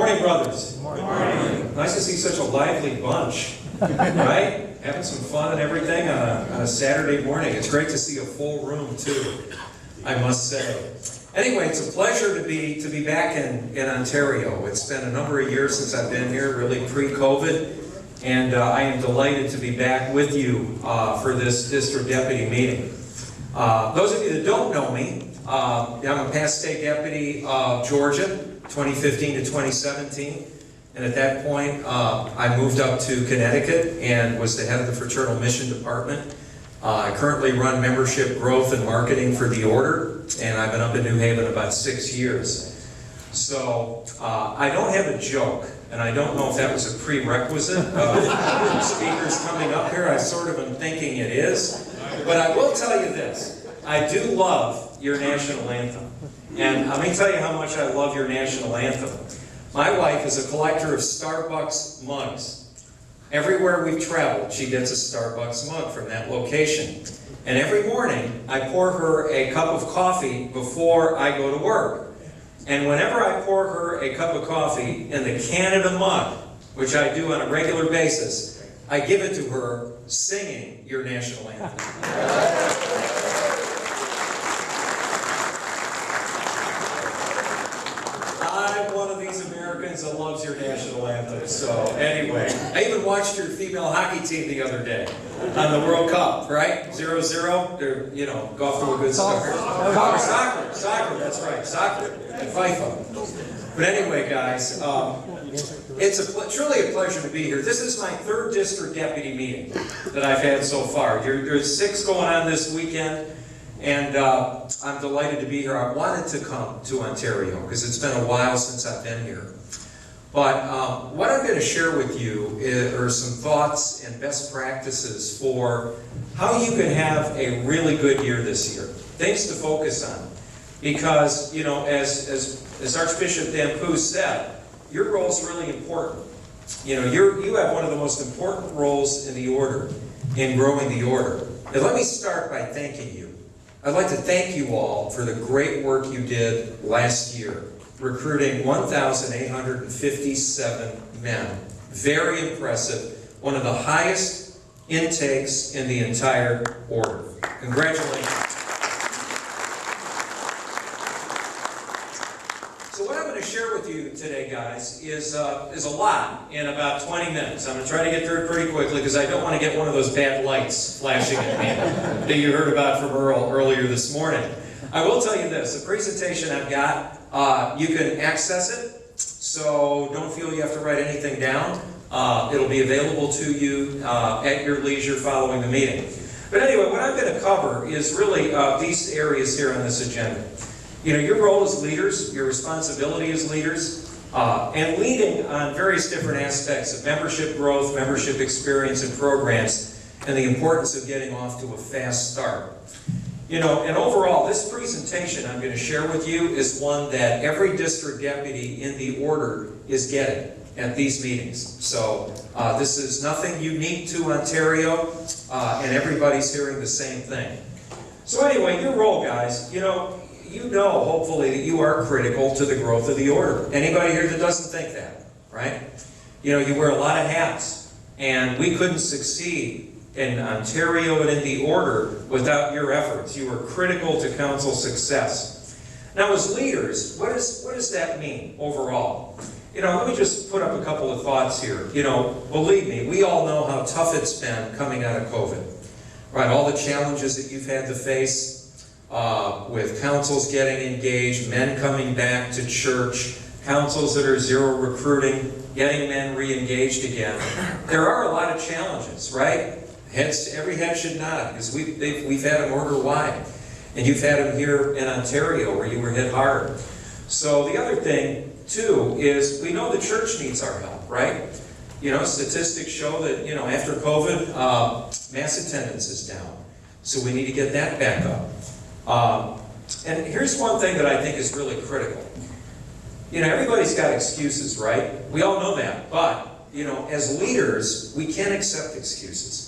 morning, brothers. Good morning. Nice to see such a lively bunch, right? Having some fun and everything on a Saturday morning. It's great to see a full room too, I must say. Anyway, it's a pleasure to be back in Ontario. It's been a number of years since I've been here, really pre-COVID, and I am delighted to be back with you for this district deputy meeting. Those of you that don't know me, I'm a past state deputy of Georgia, 2015 to 2017. And at that point, I moved up to Connecticut and was the head of the Fraternal Mission Department. I currently run membership growth and marketing for the Order, and I've been up in New Haven about 6 years. So I don't have a joke, and I don't know if that was a prerequisite of speakers coming up here. I sort of am thinking it is. But I will tell you this, I do love your national anthem. And let me tell you how much I love your national anthem. My wife is a collector of Starbucks mugs. Everywhere we've traveled, she gets a Starbucks mug from that location. And every morning, I pour her a cup of coffee before I go to work. And whenever I pour her a cup of coffee in the Canada mug, which I do on a regular basis, I give it to her singing your national anthem. That loves your national anthem. So anyway, I even watched your female hockey team the other day on the World Cup, right? 0-0. They're, you know, go off to a good start. Soccer, that's right, soccer and FIFA. But anyway, guys, it's truly a pleasure to be here. This is my third district deputy meeting that I've had so far. There's 6 going on this weekend. And I'm delighted to be here. I wanted to come to Ontario because it's been a while since I've been here. But what I'm going to share with you are some thoughts and best practices for how you can have a really good year this year. Things to focus on. Because, you know, as Archbishop Dampu said, your role is really important. You know, you have one of the most important roles in the Order, in growing the Order. And let me start by thanking you. I'd like to thank you all for the great work you did last year, recruiting 1,857 men. Very impressive. One of the highest intakes in the entire Order. Congratulations. So what I'm going to share with you today, guys, is a lot in about 20 minutes. I'm going to try to get through it pretty quickly because I don't want to get one of those bad lights flashing at me that you heard about from Earl earlier this morning. I will tell you this, the presentation I've got, you can access it, so don't feel you have to write anything down. It'll be available to you at your leisure following the meeting. But anyway, what I'm going to cover is really these areas here on this agenda. You know, your role as leaders, your responsibility as leaders, and leading on various different aspects of membership growth, membership experience and programs, and the importance of getting off to a fast start. You know, and overall, this presentation I'm going to share with you is one that every district deputy in the Order is getting at these meetings. So this is nothing unique to Ontario, and everybody's hearing the same thing. So anyway, your role, guys, you know hopefully that you are critical to the growth of the Order. Anybody here that doesn't think that, right? You know, you wear a lot of hats, and we couldn't succeed in Ontario and in the Order without your efforts. You were critical to council's success. Now, as leaders, what does that mean overall? You know, let me just put up a couple of thoughts here. You know, believe me, we all know how tough it's been coming out of COVID, right? All the challenges that you've had to face, with councils getting engaged, men coming back to church, councils that are zero recruiting, getting men re-engaged again. There are a lot of challenges, right? Every head should nod, because we've had them Order-wide. And you've had them here in Ontario, where you were hit hard. So the other thing, too, is we know the church needs our help, right? You know, statistics show that, you know, after COVID, mass attendance is down. So we need to get that back up. And here's one thing that I think is really critical. You know, everybody's got excuses, right? We all know that. But, you know, as leaders, we can't accept excuses.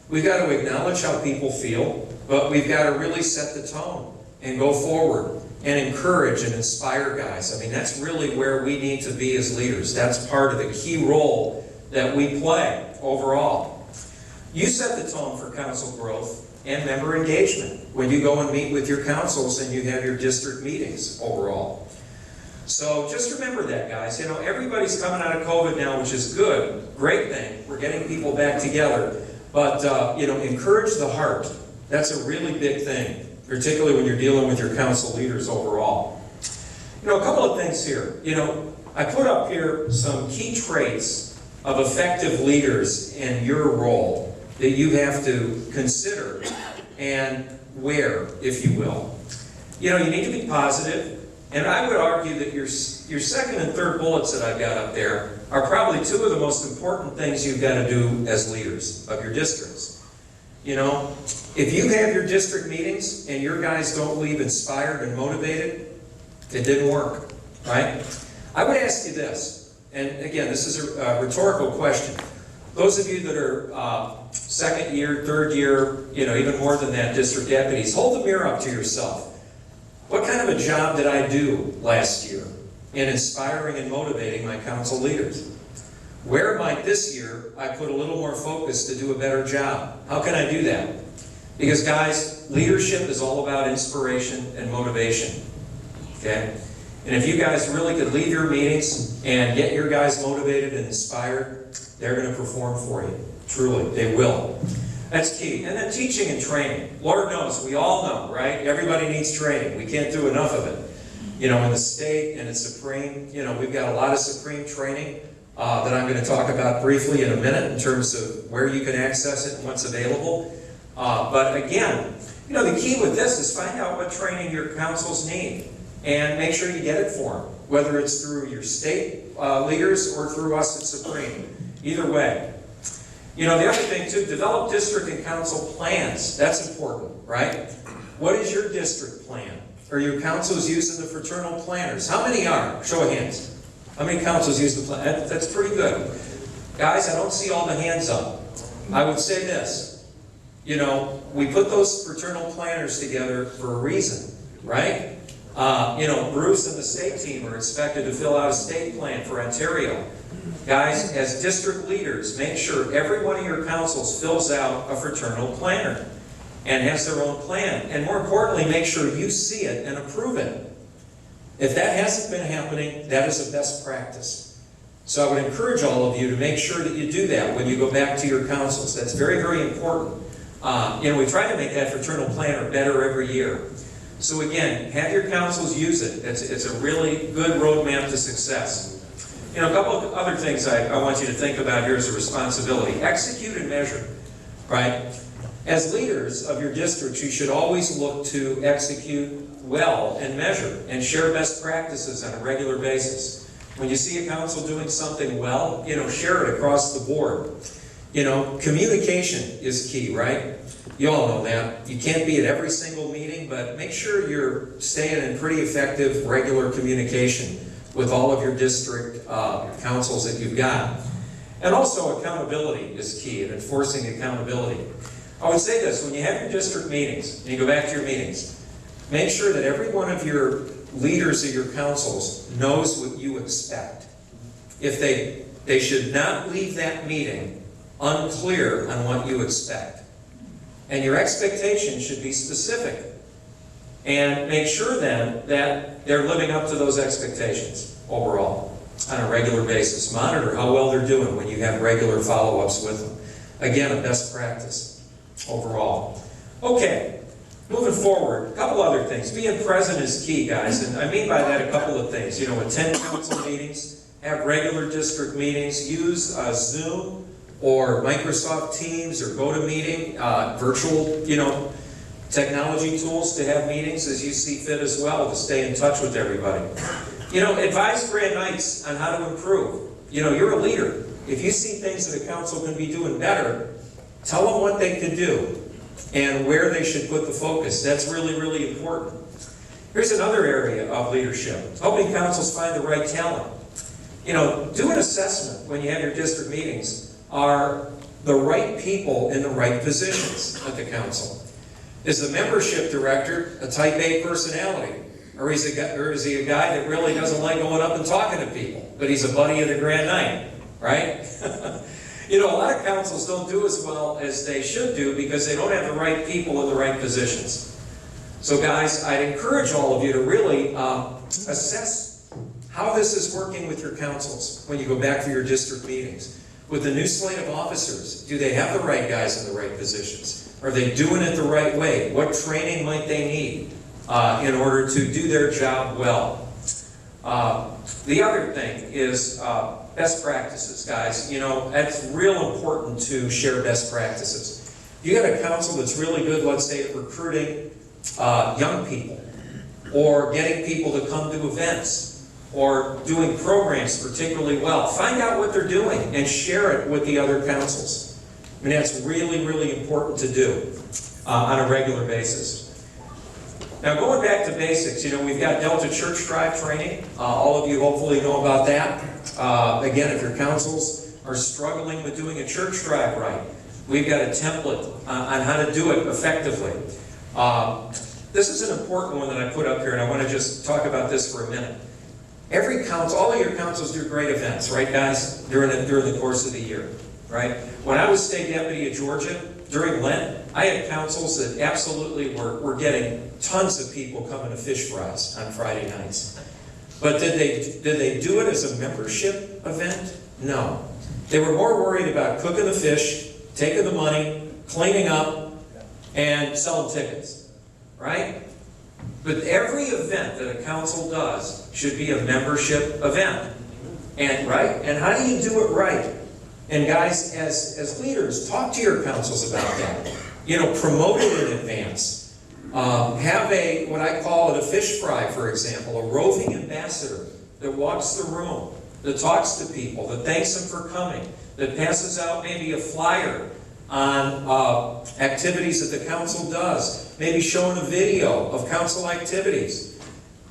We've got to acknowledge how people feel, but we've got to really set the tone and go forward and encourage and inspire guys. I mean, that's really where we need to be as leaders. That's part of the key role that we play overall. You set the tone for council growth and member engagement when you go and meet with your councils and you have your district meetings overall. So just remember that, guys. You know, everybody's coming out of COVID now, which is good, great thing. We're getting people back together. But, you know, encourage the heart. That's a really big thing, particularly when you're dealing with your council leaders overall. You know, a couple of things here. You know, I put up here some key traits of effective leaders in your role that you have to consider and wear, if you will. You know, you need to be positive. And I would argue that your second and third bullets that I've got up there are probably two of the most important things you've got to do as leaders of your districts. You know, if you have your district meetings and your guys don't leave inspired and motivated, it didn't work, right? I would ask you this, and again, this is a rhetorical question. Those of you that are second year, third year, you know, even more than that, district deputies, hold the mirror up to yourself. What kind of a job did I do last year in inspiring and motivating my council leaders? Where might this year I put a little more focus to do a better job? How can I do that? Because guys, leadership is all about inspiration and motivation, okay? And if you guys really could leave your meetings and get your guys motivated and inspired, they're going to perform for you. Truly, they will. That's key. And then teaching and training. Lord knows, we all know, right? Everybody needs training. We can't do enough of it. You know, in the state and in Supreme, you know, we've got a lot of Supreme training that I'm going to talk about briefly in a minute in terms of where you can access it and what's available. But again, you know, the key with this is find out what training your councils need and make sure you get it for them, whether it's through your state leaders or through us at Supreme. Either way. You know, the other thing too, develop district and council plans. That's important, right? What is your district plan? Are your councils using the fraternal planners? How many are? Show of hands. How many councils use the plan? That's pretty good. Guys, I don't see all the hands up. I would say this. You know, we put those fraternal planners together for a reason, right? You know, Bruce and the state team are expected to fill out a state plan for Ontario. Guys, as district leaders, make sure every one of your councils fills out a fraternal planner and has their own plan. And more importantly, make sure you see it and approve it. If that hasn't been happening, that is a best practice. So I would encourage all of you to make sure that you do that when you go back to your councils. That's very, very important. You know, we try to make that fraternal planner better every year. So again, have your councils use it. It's a really good roadmap to success. You know, a couple of other things I want you to think about here as a responsibility. Execute and measure, right? As leaders of your districts, you should always look to execute well and measure and share best practices on a regular basis. When you see a council doing something well, you know, share it across the board. You know, communication is key, right? You all know that. You can't be at every single meeting, but make sure you're staying in pretty effective, regular communication with all of your district councils that you've got. And also accountability is key, and enforcing accountability. I would say this, when you have your district meetings, and you go back to your meetings, make sure that every one of your leaders of your councils knows what you expect. If they should not leave that meeting unclear on what you expect. And your expectation should be specific. And make sure then that they're living up to those expectations overall on a regular basis. Monitor how well they're doing when you have regular follow-ups with them. Again, a best practice overall. Okay, moving forward, a couple other things. Being present is key, guys, and I mean by that a couple of things. You know, attend council meetings, have regular district meetings, use Zoom or Microsoft Teams or GoToMeeting, virtual, you know, technology tools to have meetings as you see fit as well to stay in touch with everybody. You know, advise grand nights on how to improve. You know, you're a leader. If you see things that a council can be doing better, tell them what they can do and where they should put the focus. That's really, really important. Here's another area of leadership. Helping councils find the right talent. You know, do an assessment when you have your district meetings. Are the right people in the right positions at the council? Is the membership director a type A personality? Or is he a guy that really doesn't like going up and talking to people, but he's a buddy of the grand night, right? You know, a lot of councils don't do as well as they should do because they don't have the right people in the right positions. So guys, I'd encourage all of you to really assess how this is working with your councils when you go back for your district meetings. With the new slate of officers, do they have the right guys in the right positions? Are they doing it the right way? What training might they need in order to do their job well? The other thing is best practices, guys. You know, it's real important to share best practices. You got a council that's really good, let's say, at recruiting young people, or getting people to come to events, or doing programs particularly well. Find out what they're doing and share it with the other councils. I mean, that's really, really important to do on a regular basis. Now, going back to basics, you know, we've got Delta Church Drive training. All of you hopefully know about that. Again, if your councils are struggling with doing a church drive right, we've got a template on how to do it effectively. This is an important one that I put up here, and I want to just talk about this for a minute. Every council, all of your councils do great events, right, guys, during the course of the year, right? When I was state deputy of Georgia, during Lent, I had councils that absolutely were getting tons of people coming to fish fries on Friday nights. But did they do it as a membership event? No. They were more worried about cooking the fish, taking the money, cleaning up, and selling tickets, right? But every event that a council does should be a membership event. And right? And how do you do it right? And guys, as leaders, talk to your councils about that. You know, promote it in advance. Have what I call it, a fish fry, for example, a roving ambassador that walks the room, that talks to people, that thanks them for coming, that passes out maybe a flyer on activities that the council does, maybe showing a video of council activities,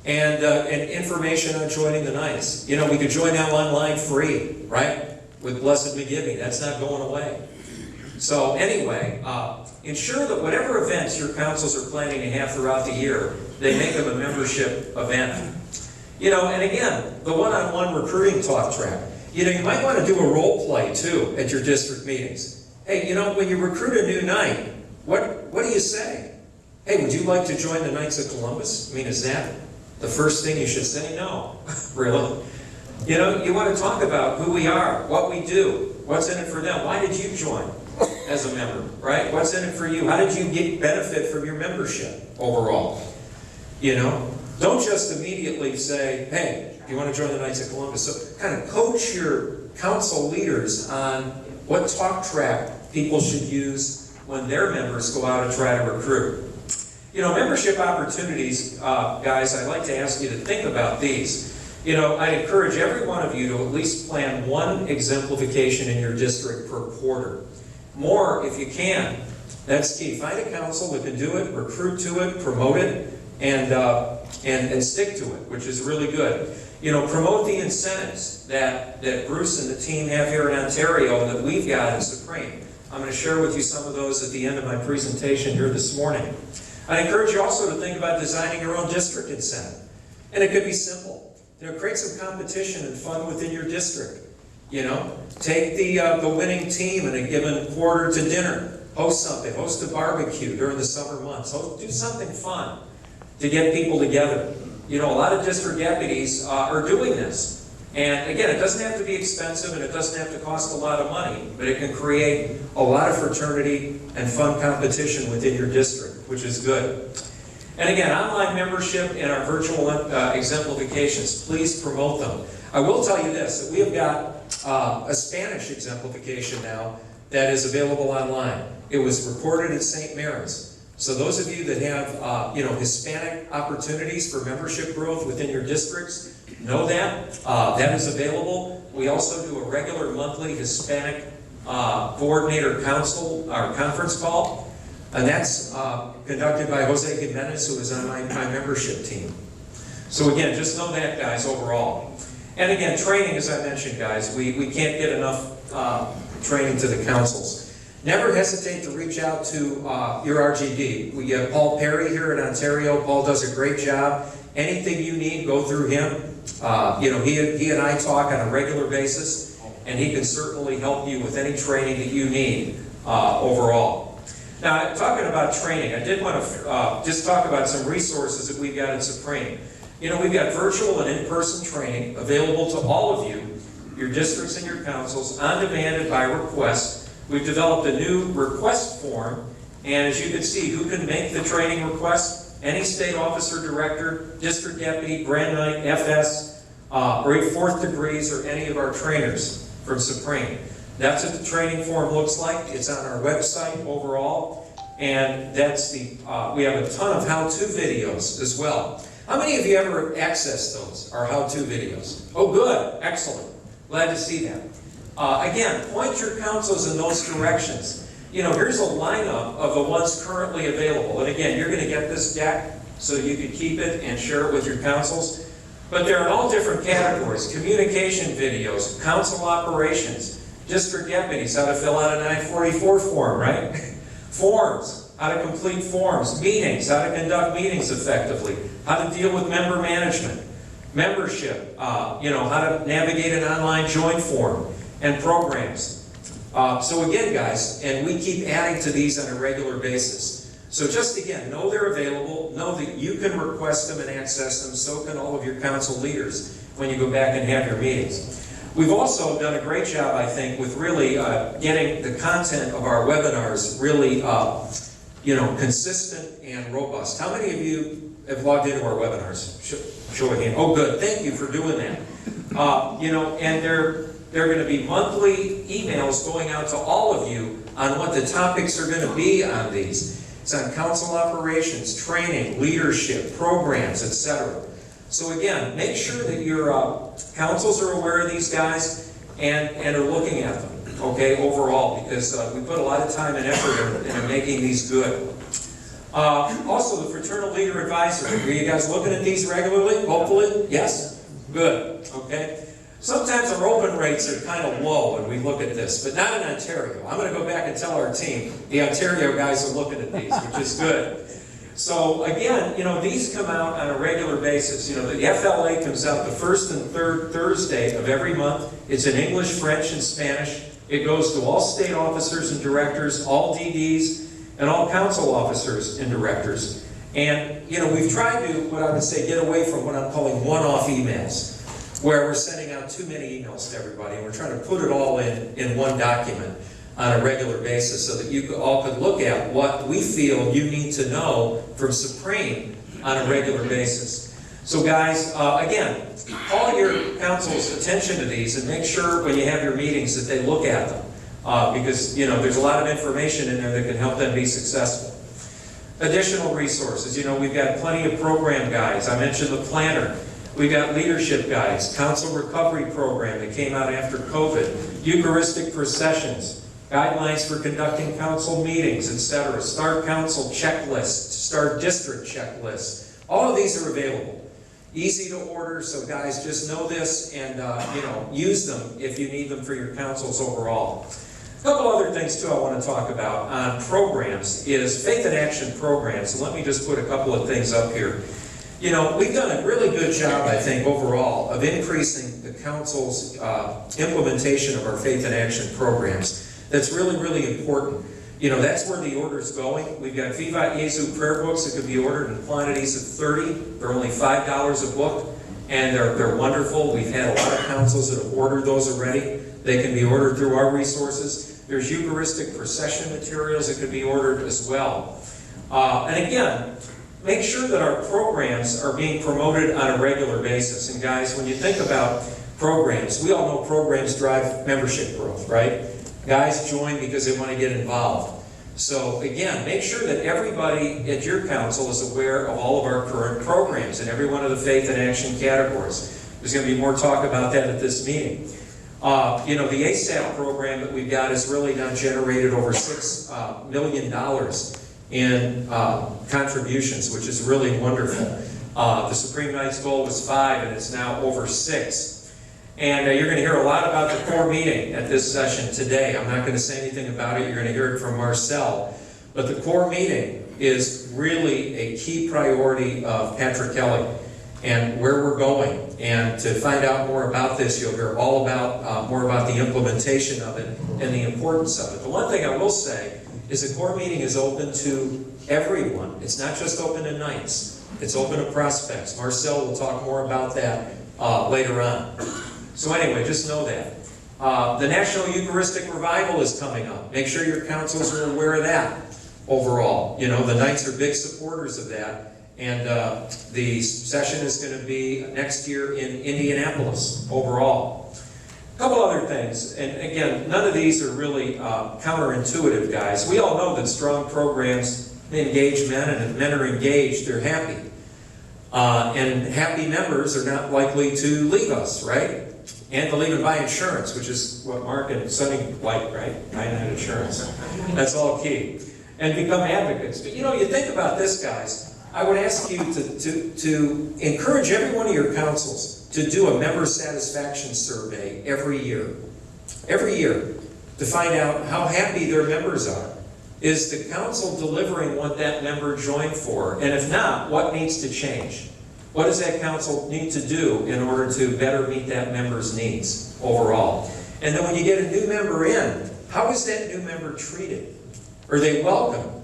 and information on joining the nights. You know, we could join now online free, right? With Blessed McGiving. That's not going away. So anyway, ensure that whatever events your councils are planning to have throughout the year, they make them a membership event. You know, and again, the one-on-one recruiting talk track. You know, you might want to do a role play too at your district meetings. Hey, you know, when you recruit a new knight, what do you say? Hey, would you like to join the Knights of Columbus? I mean, is that the first thing you should say? No, really. You know, you want to talk about who we are, what we do, what's in it for them. Why did you join as a member, right? What's in it for you? How did you get benefit from your membership overall? You know, don't just immediately say, hey, do you want to join the Knights of Columbus? So kind of coach your council leaders on what talk track people should use when their members go out and try to recruit. You know, membership opportunities, guys, I'd like to ask you to think about these. You know, I'd encourage every one of you to at least plan one exemplification in your district per quarter. More if you can. That's key. Find a council that can do it, recruit to it, promote it, and stick to it, which is really good. You know, promote the incentives that Bruce and the team have here in Ontario and that we've got in Supreme. I'm going to share with you some of those at the end of my presentation here this morning. I'd encourage you also to think about designing your own district incentive. And it could be simple. You know, create some competition and fun within your district. You know, take the winning team in a given quarter to dinner. Host something. Host a barbecue during the summer months. Do something fun to get people together. You know, a lot of district deputies are doing this. And again, it doesn't have to be expensive and it doesn't have to cost a lot of money, but it can create a lot of fraternity and fun competition within your district, which is good. And again, online membership and our virtual exemplifications, please promote them. I will tell you this, that we have got a Spanish exemplification now that is available online. It was recorded at St. Mary's. So those of you that have, you know, Hispanic opportunities for membership growth within your districts, know that. That is available. We also do a regular monthly Hispanic coordinator council, or conference call. And that's conducted by Jose Jimenez, who is on my membership team. So again, just know that, guys, overall. And again, training, as I mentioned, guys, we can't get enough training to the councils. Never hesitate to reach out to your RGD. We have Paul Perry here in Ontario. Paul does a great job. Anything you need, go through him. He and I talk on a regular basis, and he can certainly help you with any training that you need overall. Now, talking about training, I did want to just talk about some resources that we've got at Supreme. We've got virtual and in-person training available to all of you, your districts and your councils, on demand and by request. We've developed a new request form, and as you can see, who can make the training request? Any state officer, director, district deputy, Brand Knight, FS, or 4th degrees, or any of our trainers from Supreme. That's what the training form looks like. It's on our website overall, and that's we have a ton of how-to videos as well. How many of you ever accessed those, our how-to videos? Oh, good, excellent. Glad to see that. Again, point your councils in those directions. Here's a lineup of the ones currently available. And again, you're going to get this deck so you can keep it and share it with your councils. But they're in all different categories. Communication videos, council operations, district deputies, how to fill out a 944 form, right? Forms, how to complete forms, meetings, how to conduct meetings effectively, how to deal with member management, membership, how to navigate an online join form, and programs. So again, guys, and we keep adding to these on a regular basis. So just again, know they're available, know that you can request them and access them, so can all of your council leaders when you go back and have your meetings. We've also done a great job, I think, with really getting the content of our webinars really, consistent and robust. How many of you have logged into our webinars? Show a hand. Oh, good. Thank you for doing that. And they're going to be monthly emails going out to all of you on what the topics are going to be on these. It's on council operations, training, leadership, programs, etc. So again, make sure that your councils are aware of these guys and are looking at them, okay, overall, because we put a lot of time and effort in making these good. Also, the Fraternal Leader Advisory. Are you guys looking at these regularly? Hopefully? Yes? Good. Okay. Sometimes our open rates are kind of low when we look at this, but not in Ontario. I'm going to go back and tell our team, the Ontario guys are looking at these, which is good. So again, these come out on a regular basis. The FLA comes out the first and third Thursday of every month. It's in English, French, and Spanish. It goes to all state officers and directors, all DDs, and all council officers and directors. And, we've tried to, what I would say, get away from what I'm calling one-off emails, where we're sending out too many emails to everybody, and we're trying to put it all in one document on a regular basis so that you all could look at what we feel you need to know from Supreme on a regular basis. So guys, again, call your council's attention to these and make sure when you have your meetings that they look at them. Because, there's a lot of information in there that can help them be successful. Additional resources, we've got plenty of program guides. I mentioned the planner. We've got leadership guides, council recovery program that came out after COVID, Eucharistic processions, guidelines for conducting council meetings, etc. Star council checklist, star district checklist. All of these are available. Easy to order, so guys, just know this and use them if you need them for your councils overall. A couple other things too I want to talk about on programs is faith and action programs. And let me just put a couple of things up here. We've done a really good job, I think, overall, of increasing the council's implementation of our faith and action programs. That's really, really important. That's where the order is going. We've got Vivat Jesu prayer books that could be ordered in quantities of 30. They're only $5 a book, and they're wonderful. We've had a lot of councils that have ordered those already. They can be ordered through our resources. There's Eucharistic procession materials that could be ordered as well. And again, make sure that our programs are being promoted on a regular basis. And guys, when you think about programs, we all know programs drive membership growth, right? Guys join because they want to get involved. So again, make sure that everybody at your council is aware of all of our current programs in every one of the faith and action categories. There's going to be more talk about that at this meeting. The ASAP program that we've got has really now generated over $6 million in contributions, which is really wonderful. The Supreme Knight's goal was 5, and it's now over 6. And you're going to hear a lot about the core meeting at this session today. I'm not going to say anything about it. You're going to hear it from Marcel. But the core meeting is really a key priority of Patrick Kelly. and where we're going. And to find out more about this, you'll hear all about more about the implementation of it and the importance of it. The one thing I will say is the core meeting is open to everyone. It's not just open to Knights. It's open to prospects. Marcel will talk more about that later on. So anyway, just know that. The National Eucharistic Revival is coming up. Make sure your councils are aware of that overall. You know, the Knights are big supporters of that. And the session is going to be next year in Indianapolis overall. A couple other things, and again, none of these are really counterintuitive, guys. We all know that strong programs engage men, and if men are engaged, they're happy. And happy members are not likely to leave us, right? And to leave and buy insurance, which is what Mark and Sonny like, right? Buying that insurance. That's all key. And become advocates. But you know, you think about this, guys. I would ask you to encourage every one of your councils to do a member satisfaction survey every year. Every year. To find out how happy their members are. Is the council delivering what that member joined for? And if not, what needs to change? What does that council need to do in order to better meet that member's needs overall? And then when you get a new member in, how is that new member treated? Are they welcome?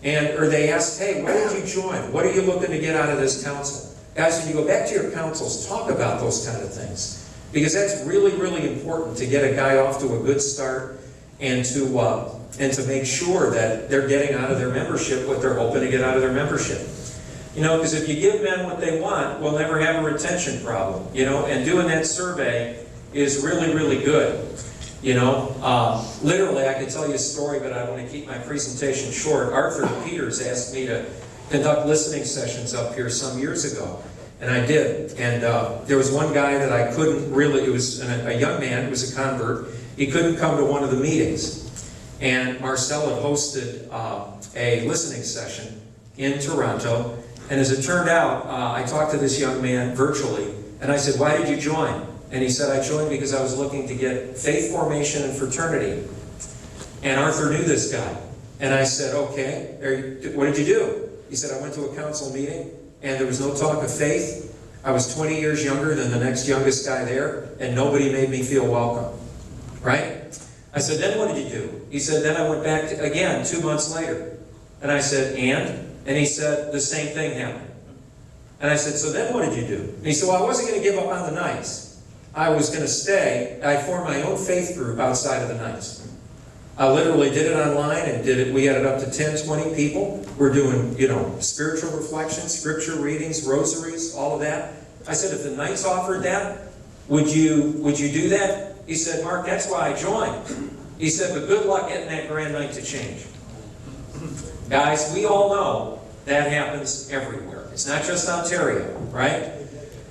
And are they asked, hey, why did you join? What are you looking to get out of this council? Guys, when you go back to your councils, talk about those kind of things. Because that's really, really important to get a guy off to a good start and to make sure that they're getting out of their membership what they're hoping to get out of their membership. You know, because if you give men what they want, we'll never have a retention problem. You know, and doing that survey is really, really good. You know, literally, I could tell you a story, but I want to keep my presentation short. Arthur Peters asked me to conduct listening sessions up here some years ago, and I did. And there was one guy that I couldn't really, it was a young man, he was a convert, he couldn't come to one of the meetings. And Marcel had hosted a listening session in Toronto, and as it turned out, I talked to this young man virtually, and I said, why did you join? And he said, I joined because I was looking to get faith formation and fraternity. And Arthur knew this guy. And I said, okay, what did you do? He said, I went to a council meeting, and there was no talk of faith. I was 20 years younger than the next youngest guy there, and nobody made me feel welcome. Right? I said, then what did you do? He said, then I went back again 2 months later. And I said, and? And he said, the same thing happened. And I said, so then what did you do? And he said, well, I wasn't going to give up on the Knights. I was going to stay. I formed my own faith group outside of the Knights. I literally did it online and did it. We had it up to 10, 20 people. We're doing, you know, spiritual reflections, scripture readings, rosaries, all of that. I said, if the Knights offered that, would you do that? He said, Mark, that's why I joined. He said, but good luck getting that Grand Night to change. Guys, we all know that happens everywhere. It's not just Ontario, right?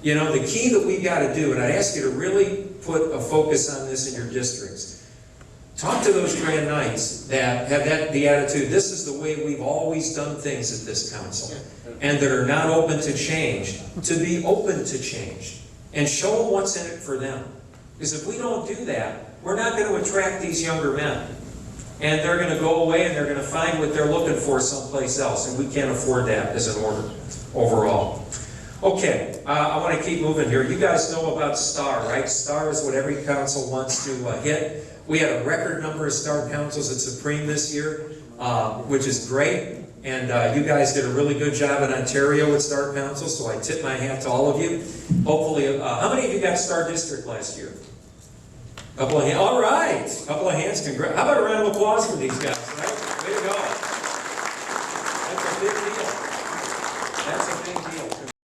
You know, the key that we've got to do, and I ask you to really put a focus on this in your districts. Talk to those Grand Knights that have the attitude, this is the way we've always done things at this council, and that are not open to change, to be open to change, and show them what's in it for them. Because if we don't do that, we're not going to attract these younger men. And they're going to go away and they're going to find what they're looking for someplace else, and we can't afford that as an order overall. Okay, I want to keep moving here. You guys know about STAR, right? STAR is what every council wants to hit. We had a record number of STAR councils at Supreme this year, which is great. And you guys did a really good job in Ontario with STAR Council, so I tip my hat to all of you. Hopefully, how many of you got STAR District last year? Couple of hands. All right, couple of hands. Congrats. How about a round of applause for these guys, right?